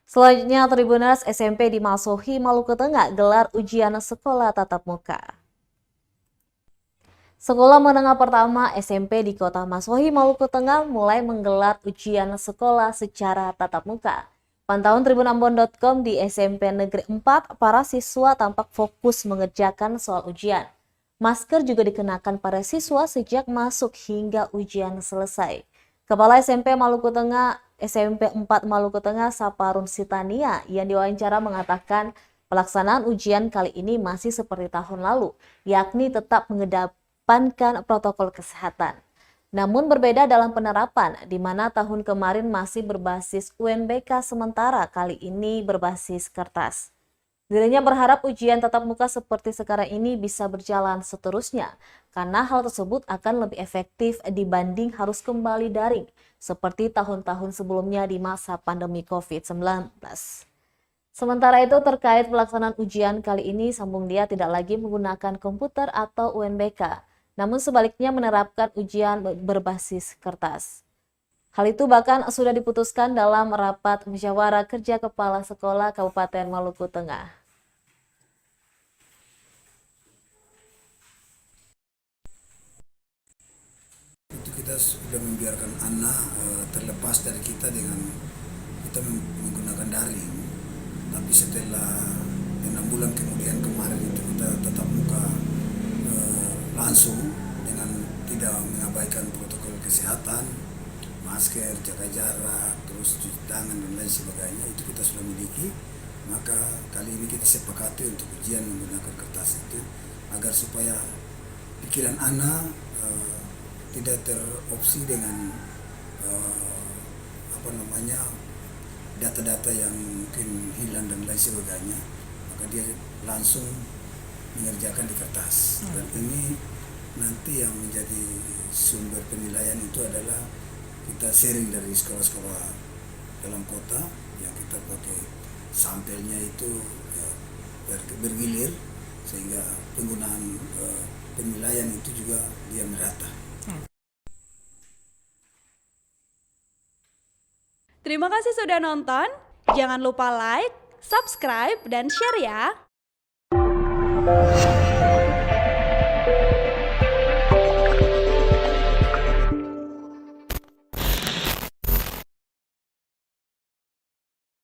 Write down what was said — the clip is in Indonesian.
Selanjutnya, Tribuners SMP di Masohi, Maluku Tengah gelar ujian sekolah tatap muka. Sekolah menengah pertama SMP di Kota Masohi, Maluku Tengah mulai menggelar ujian sekolah secara tatap muka. Pantauan tribunambon.com di SMP Negeri 4, para siswa tampak fokus mengerjakan soal ujian. Masker juga dikenakan para siswa sejak masuk hingga ujian selesai. Kepala SMP Maluku Tengah, SMP 4 Maluku Tengah, Saparun Sitania, yang diwawancara mengatakan pelaksanaan ujian kali ini masih seperti tahun lalu, yakni tetap mengedepankan protokol kesehatan. Namun berbeda dalam penerapan, di mana tahun kemarin masih berbasis UNBK, sementara kali ini berbasis kertas. Dirinya berharap ujian tatap muka seperti sekarang ini bisa berjalan seterusnya, karena hal tersebut akan lebih efektif dibanding harus kembali daring, seperti tahun-tahun sebelumnya di masa pandemi COVID-19. Sementara itu, terkait pelaksanaan ujian kali ini, sambung dia tidak lagi menggunakan komputer atau UNBK, namun sebaliknya menerapkan ujian berbasis kertas. Hal itu bahkan sudah diputuskan dalam rapat musyawarah kerja kepala sekolah Kabupaten Maluku Tengah. Itu kita sudah membiarkan anak terlepas dari kita dengan kita menggunakan daring. Tapi setelah 6 bulan kemudian kemarin itu kita tetap muka langsung dengan tidak mengabaikan protokol kesehatan, masker, jaga jarak, terus cuci tangan dan lain sebagainya, itu kita sudah miliki. Maka kali ini kita sepakati untuk ujian menggunakan kertas itu agar supaya pikiran anak tidak teropsi dengan data-data yang mungkin hilang dan lain sebagainya, maka dia langsung mengerjakan di kertas. Dan ini nanti yang menjadi sumber penilaian itu adalah kita sharing dari sekolah-sekolah dalam kota yang kita pakai sampelnya itu bergilir, sehingga penggunaan penilaian itu juga dia merata. Terima kasih sudah nonton. Jangan lupa like, subscribe, dan share ya.